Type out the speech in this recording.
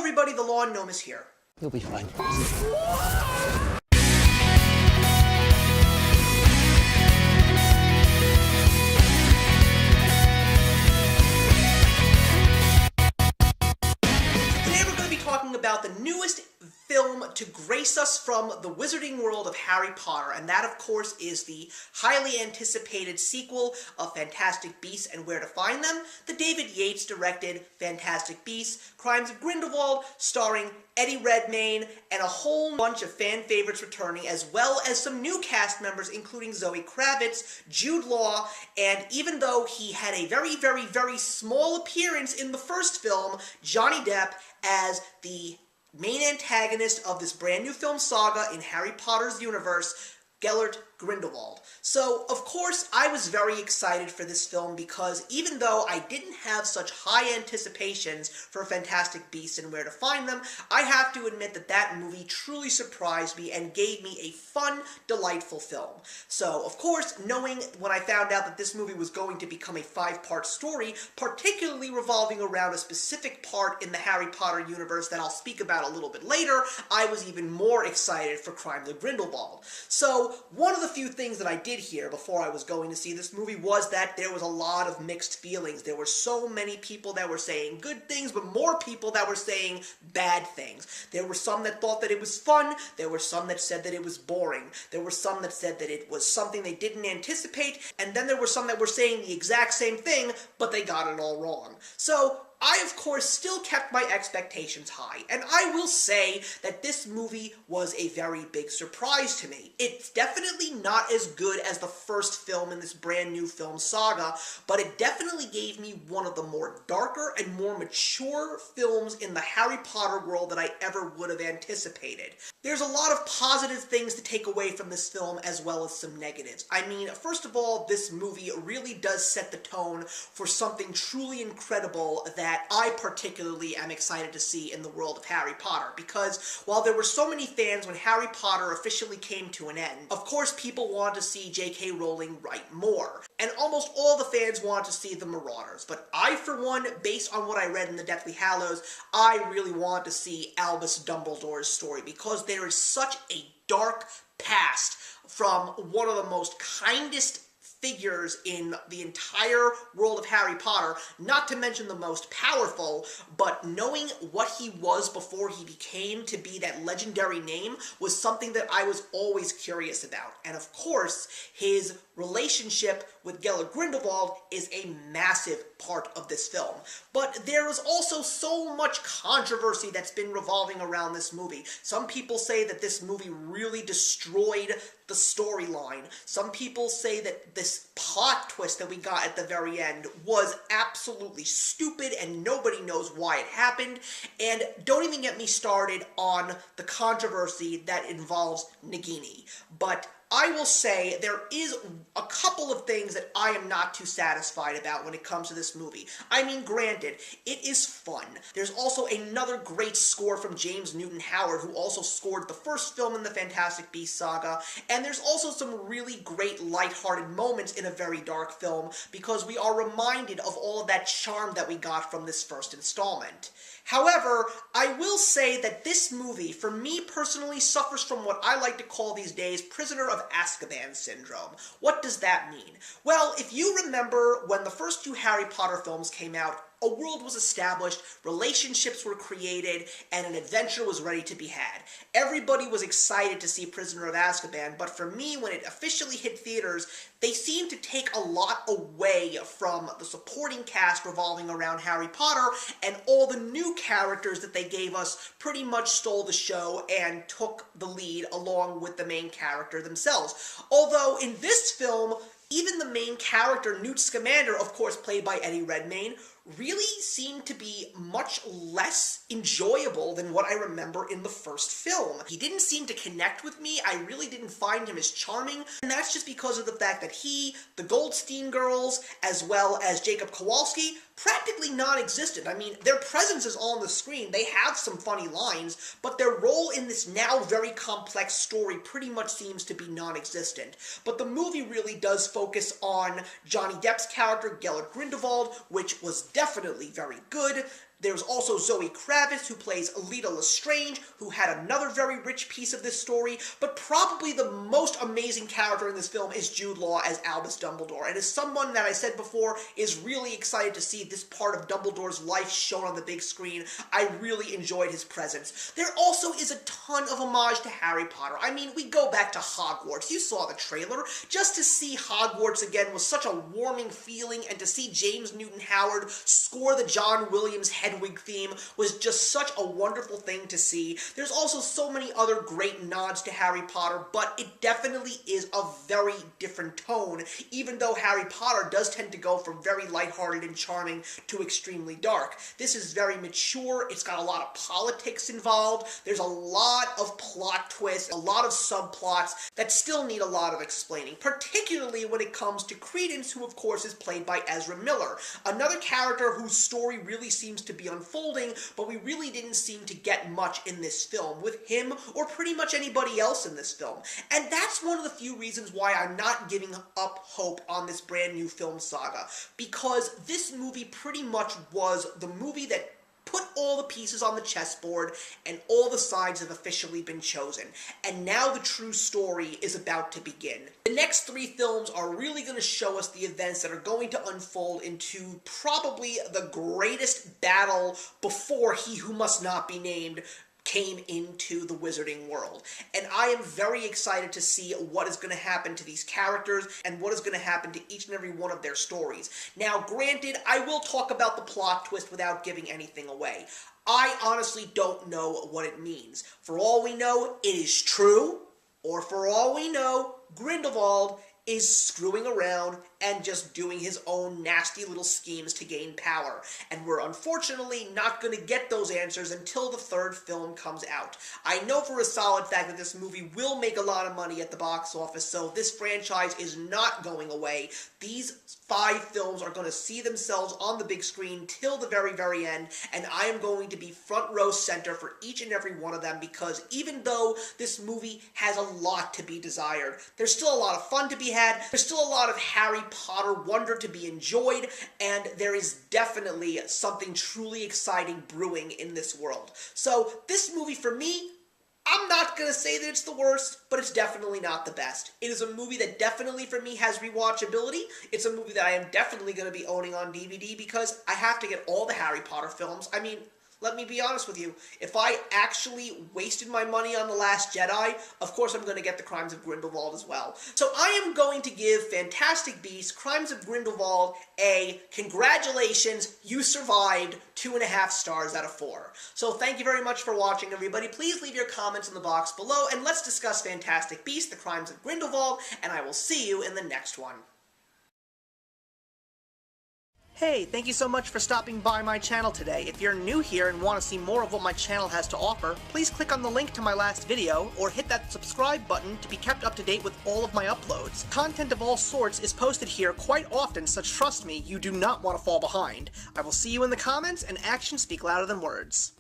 everybody, the Lawn Gnome is here. You'll be fine. Today we're going to be talking about the newest film to grace us from the wizarding world of Harry Potter, and that, of course, is the highly anticipated sequel of Fantastic Beasts and Where to Find Them, the David Yates-directed Fantastic Beasts: Crimes of Grindelwald, starring Eddie Redmayne, and a whole bunch of fan favorites returning, as well as some new cast members, including Zoe Kravitz, Jude Law, and even though he had a very, very, very small appearance in the first film, Johnny Depp as the main antagonist of this brand new film saga in Harry Potter's universe, Gellert Grindelwald. So, of course, I was very excited for this film because even though I didn't have such high anticipations for Fantastic Beasts and Where to Find Them, I have to admit that that movie truly surprised me and gave me a fun, delightful film. So, of course, knowing when I found out that this movie was going to become a 5-part story, particularly revolving around a specific part in the Harry Potter universe that I'll speak about a little bit later, I was even more excited for Crimes of Grindelwald. So, one of the few things that I did hear before I was going to see this movie was that there was a lot of mixed feelings. There were so many people that were saying good things, but more people that were saying bad things. There were some that thought that it was fun. There were some that said that it was boring. There were some that said that it was something they didn't anticipate, and then there were some that were saying the exact same thing, but they got it all wrong. So, I, of course, still kept my expectations high, and I will say that this movie was a very big surprise to me. It's definitely not as good as the first film in this brand new film saga, but it definitely gave me one of the more darker and more mature films in the Harry Potter world that I ever would have anticipated. There's a lot of positive things to take away from this film, as well as some negatives. I mean, first of all, this movie really does set the tone for something truly incredible that I particularly am excited to see in the world of Harry Potter, because while there were so many fans when Harry Potter officially came to an end, of course people wanted to see J.K. Rowling write more, and almost all the fans wanted to see the Marauders, but I, for one, based on what I read in the Deathly Hallows, I really want to see Albus Dumbledore's story, because there is such a dark past from one of the most kindest figures in the entire world of Harry Potter, not to mention the most powerful, but knowing what he was before he became to be that legendary name was something that I was always curious about. And of course, his relationship with Gellert Grindelwald is a massive part of this film. But there is also so much controversy that's been revolving around this movie. Some people say that this movie really destroyed the storyline. Some people say that this plot twist that we got at the very end was absolutely stupid and nobody knows why it happened. And don't even get me started on the controversy that involves Nagini. But I will say there is a couple of things that I am not too satisfied about when it comes to this movie. I mean, granted, it is fun. There's also another great score from James Newton Howard, who also scored the first film in the Fantastic Beasts saga, and there's also some really great lighthearted moments in a very dark film, because we are reminded of all of that charm that we got from this first installment. However, I will say that this movie, for me personally, suffers from what I like to call these days Prisoner of Azkaban syndrome. What does that mean? Well, if you remember when the first 2 Harry Potter films came out, a world was established, relationships were created, and an adventure was ready to be had. Everybody was excited to see Prisoner of Azkaban, but for me, when it officially hit theaters, they seemed to take a lot away from the supporting cast revolving around Harry Potter, and all the new characters that they gave us pretty much stole the show and took the lead along with the main character themselves. Although in this film, even the main character, Newt Scamander, of course played by Eddie Redmayne, really seemed to be much less enjoyable than what I remember in the first film. He didn't seem to connect with me. I really didn't find him as charming, and that's just because of the fact that he, the Goldstein girls, as well as Jacob Kowalski, practically non-existent. I mean, their presence is on the screen. They have some funny lines, but their role in this now very complex story pretty much seems to be non-existent. But the movie really does focus on Johnny Depp's character, Gellert Grindelwald, which was definitely very good. There's also Zoe Kravitz, who plays Alita Lestrange, who had another very rich piece of this story, but probably the most amazing character in this film is Jude Law as Albus Dumbledore, and as someone that I said before is really excited to see this part of Dumbledore's life shown on the big screen, I really enjoyed his presence. There also is a ton of homage to Harry Potter. I mean, we go back to Hogwarts. You saw the trailer. Just to see Hogwarts again was such a warming feeling, and to see James Newton Howard score the John Williams Hedwig theme was just such a wonderful thing to see. There's also so many other great nods to Harry Potter, but it definitely is a very different tone, even though Harry Potter does tend to go from very lighthearted and charming to extremely dark. This is very mature, it's got a lot of politics involved, there's a lot of plot twists, a lot of subplots that still need a lot of explaining, particularly when it comes to Credence, who of course is played by Ezra Miller, another character whose story really seems to be unfolding, but we really didn't seem to get much in this film with him or pretty much anybody else in this film. And that's one of the few reasons why I'm not giving up hope on this brand new film saga, because this movie pretty much was the movie that put all the pieces on the chessboard, and all the sides have officially been chosen. And now the true story is about to begin. The next 3 films are really going to show us the events that are going to unfold into probably the greatest battle before He Who Must Not Be Named came into the wizarding world. And I am very excited to see what is going to happen to these characters and what is going to happen to each and every one of their stories. Now, granted, I will talk about the plot twist without giving anything away. I honestly don't know what it means. For all we know, it is true, or for all we know, Grindlewald is screwing around and just doing his own nasty little schemes to gain power. And we're unfortunately not going to get those answers until the 3rd film comes out. I know for a solid fact that this movie will make a lot of money at the box office, so this franchise is not going away. These 5 films are going to see themselves on the big screen till the very, very end, and I am going to be front row center for each and every one of them, because even though this movie has a lot to be desired, there's still a lot of fun to be had, there's still a lot of Harry Potter wonder to be enjoyed, and there is definitely something truly exciting brewing in this world. So this movie, for me, I'm not going to say that it's the worst, but it's definitely not the best. It is a movie that definitely, for me, has rewatchability. It's a movie that I am definitely going to be owning on DVD because I have to get all the Harry Potter films. I mean, let me be honest with you. If I actually wasted my money on The Last Jedi, of course I'm going to get The Crimes of Grindelwald as well. So I am going to give Fantastic Beasts: Crimes of Grindelwald a congratulations, you survived 2.5 stars out of 4. So thank you very much for watching, everybody. Please leave your comments in the box below, and let's discuss Fantastic Beasts: The Crimes of Grindelwald, and I will see you in the next one. Hey, thank you so much for stopping by my channel today. If you're new here and want to see more of what my channel has to offer, please click on the link to my last video, or hit that subscribe button to be kept up to date with all of my uploads. Content of all sorts is posted here quite often, so trust me, you do not want to fall behind. I will see you in the comments, and actions speak louder than words.